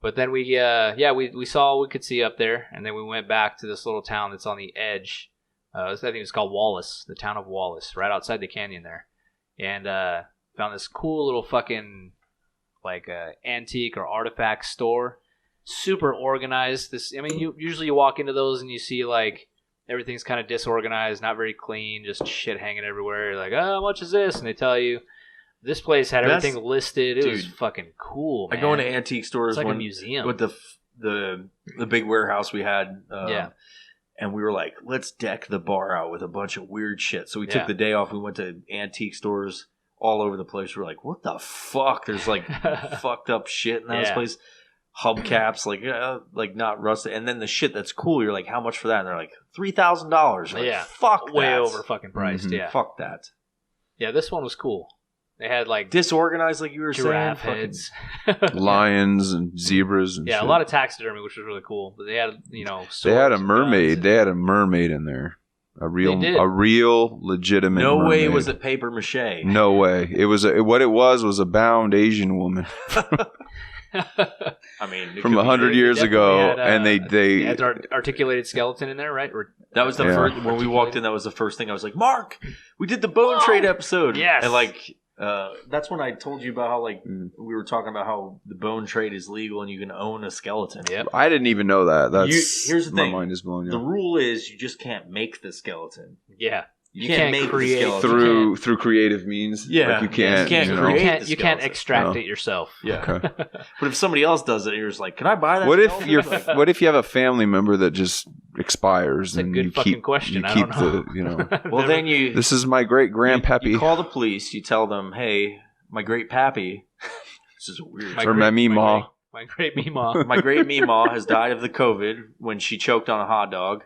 But then we saw what we could see up there, and then we went back to this little town that's on the edge. I think it's called Wallace, the town of Wallace, right outside the canyon there, and found this cool little fucking like antique or artifact store, super organized. Usually you walk into those and you see like everything's kind of disorganized, not very clean, just shit hanging everywhere. You're like, oh, how much is this? And they tell you. This place had everything listed. It was fucking cool, man. I go into antique stores it's like a museum. With the big warehouse we had. And we were like, let's deck the bar out with a bunch of weird shit. So we took the day off. We went to antique stores all over the place. We were like, what the fuck? There's like fucked up shit in this place. Hubcaps, like not rusted. And then the shit that's cool, you're like, how much for that? And they're like, $3,000. Like, fuck that. Way over fucking priced, Fuck that. Yeah, this one was cool. They had like disorganized, like you were giraffe saying, heads, lions and zebras, and shit. A lot of taxidermy, which was really cool. But they had, they had a mermaid. They had a mermaid in there, a real legitimate. No mermaid. way was it paper mache. No way. It was what it was a bound Asian woman. I mean, from 100 years ago, and they had articulated skeleton in there, right? That was the first when we walked in. That was the first thing I was like, Mark, we did the bone trade episode. Yes, and like. That's when I told you about how we were talking about how the bone trade is legal and you can own a skeleton. Yep. I didn't even know that. Here's the thing. My mind is blown. The rule is you just can't make the skeleton. Yeah. You can't make create the skeleton. through creative means. Yeah. Like you can't extract it yourself. Yeah. Okay. But if somebody else does it, you're just like, can I buy that? What if you have a family member that just expires? That's a good fucking question. I don't know. Well, then this is my great grandpappy. You call the police. You tell them, hey, my great pappy. This is weird. My Meemaw. My great Meemaw. My great Meemaw has died of the COVID when she choked on a hot dog.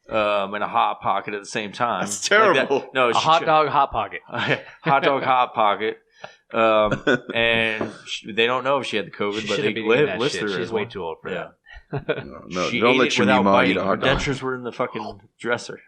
And a hot pocket at the same time. That's terrible. Like that. No, a hot dog hot pocket. Hot dog hot pocket. And they don't know if she had the COVID, but they listed her. She's way too old for that. No, she don't ate let it your without Meemaw biting. eat a Her hot dog. dentures were in the fucking dresser.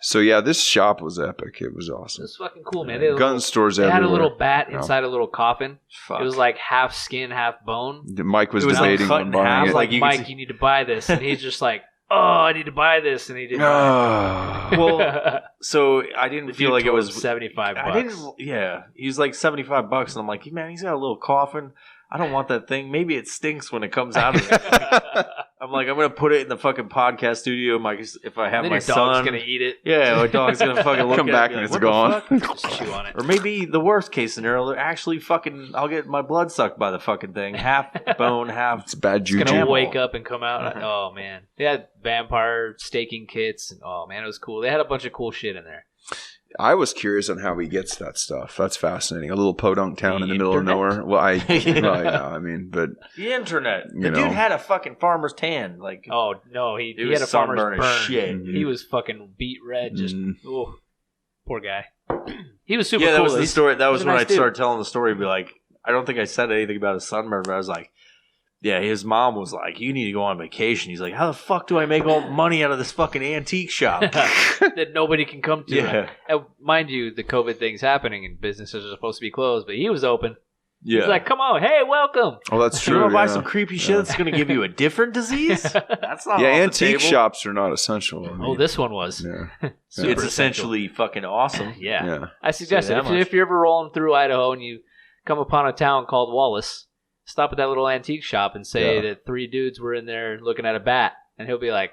So yeah, this shop was epic. It was awesome. It was fucking cool, man. Gun stores everywhere. They had a little bat inside a little coffin. Fuck. It was like half skin, half bone. Mike was debating on buying it. Like, Mike, you need to buy this. And he's just like, oh, I need to buy this, and he didn't. Well, so I didn't feel like it was $75. I didn't. Yeah, he was like $75, and I'm like, man, he's got a little coffin. I don't want that thing. Maybe it stinks when it comes out of it. I'm like, I'm gonna put it in the fucking podcast studio. If I have then my your son, dog's gonna eat it. Yeah, my dog's gonna fucking look come at back it and like, it's gone. Just chew on it. Or maybe the worst case scenario, they're actually fucking. I'll get my blood sucked by the fucking thing, half bone, half. It's bad juju. It's gonna wake up and come out. Oh man, they had vampire staking kits. And, oh man, it was cool. They had a bunch of cool shit in there. I was curious on how he gets that stuff. That's fascinating. A little podunk town in the middle of nowhere. Well, I mean, but the internet. The dude had a fucking farmer's tan. Like, oh no, he had a farmer's burn. Shit. Mm-hmm. He was fucking beat red. Just poor guy. He was super cool. Yeah, that was the story. That was when I started started telling the story. Be like, I don't think I said anything about his sunburn, but I was like, yeah, his mom was like, you need to go on vacation. He's like, how the fuck do I make all the money out of this fucking antique shop? that nobody can come to. Yeah. And mind you, the COVID thing's happening and businesses are supposed to be closed, but he was open. Yeah. He's like, come on, hey, welcome. Oh, that's true. You want to buy some creepy shit that's going to give you a different disease? That's not antique shops are not essential. I mean, this one was. Yeah. It's essentially fucking awesome. Yeah. I suggest if you're ever rolling through Idaho and you come upon a town called Wallace, stop at that little antique shop and say that 3 dudes were in there looking at a bat, and he'll be like,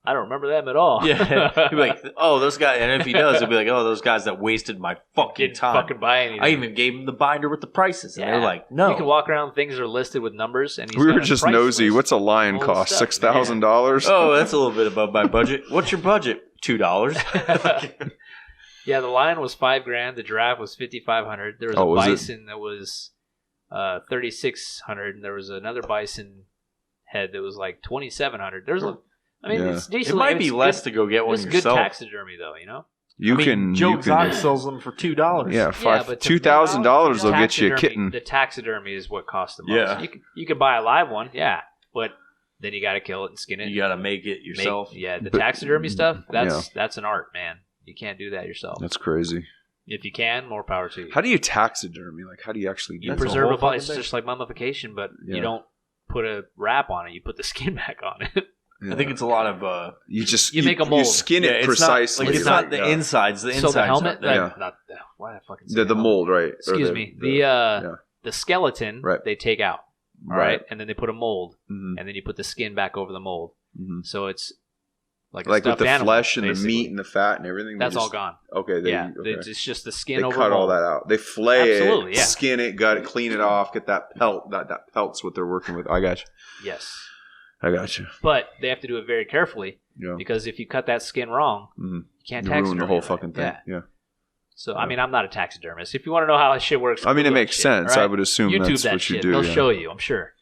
I don't remember them at all. Yeah. He'll be like, oh, those guys. And if he does, he'll be like, oh, those guys that wasted my fucking time. Fucking buy anything. I even gave him the binder with the prices. And they're like, no. You can walk around, things are listed with numbers. And we were just nosy. What's a lion cost? $6,000? Oh, that's a little bit above my budget. What's your budget? $2. Yeah, the lion was $5,000. The giraffe was $5,500. There was a bison that was $3,600, and there was another bison head that was like $2,700. There's it's decent. It might be less to go get one yourself. It's good taxidermy though, you know. Joe Exotic sells them for $2. Yeah, $2,000 will get you a kitten. The taxidermy is what costs the most. Yeah. You can buy a live one, but then you got to kill it and skin it. You got to make it yourself. The taxidermy stuff, that's an art, man. You can't do that yourself. That's crazy. If you can, more power to you. How do you taxidermy? Like, how do you actually do preserve a body? It's just like mummification, but you don't put a wrap on it. You put the skin back on it. I think it's a lot of you make a mold. You skin it precisely. It's not the insides. The insides. So the helmet, not why did I fucking say the mold, right? Excuse me. The skeleton they take out. All right, and then they put a mold, and then you put the skin back over the mold. So it's like with the animal, flesh and basically. The meat and the fat and everything. That's all gone. Okay, it's just the skin. They over cut the all mold. that out. They flay it, skin it, gut it, clean it off, get that pelt. That pelt's what they're working with. I got you. Yes. I got you. But they have to do it very carefully because if you cut that skin wrong, you can't ruin the whole fucking thing. Yeah. So I mean, I'm not a taxidermist. If you want to know how this shit works, I mean, it makes sense. Right? I would assume YouTube that's that what shit. you do. They'll show you, I'm sure.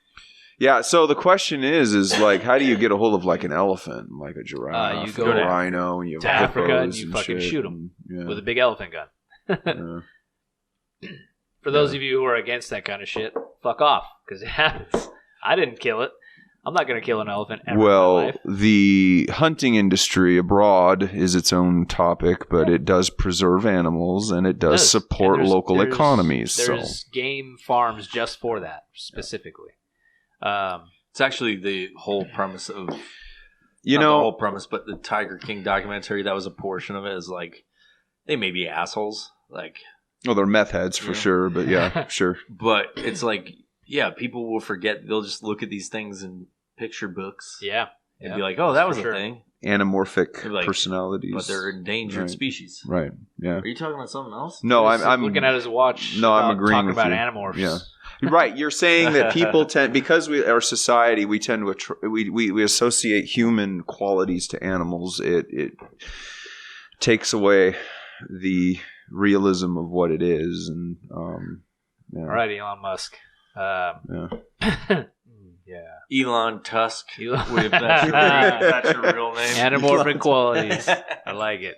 Yeah. So the question is like, how do you get a hold of like an elephant, like a giraffe, you go a rhino, and you to have Africa and you and fucking shit, shoot them with a big elephant gun. For those of you who are against that kind of shit, fuck off because it happens. I didn't kill it. I'm not going to kill an elephant ever in my life. The hunting industry abroad is its own topic, but it does preserve animals and it does support local economies. There's game farms just for that, specifically. It's actually the whole premise of... the whole premise, but the Tiger King documentary, that was a portion of it, is like, they may be assholes. Like... Well, they're meth heads for sure, but yeah, sure. But it's like... Yeah, people will forget. They'll just look at these things in picture books. Yeah. And be like, oh, that was a thing. Anamorphic personalities. But they're endangered species. Right, yeah. Are you talking about something else? No, I'm looking at his watch. No, I'm agreeing with you. Talking about Animorphs. Yeah. Right, you're saying that people tend, because our society, we tend to, we associate human qualities to animals. It takes away the realism of what it is. And, All right, Elon Musk. Elon Tusk. If that's your real name. Anamorphic qualities. I like it.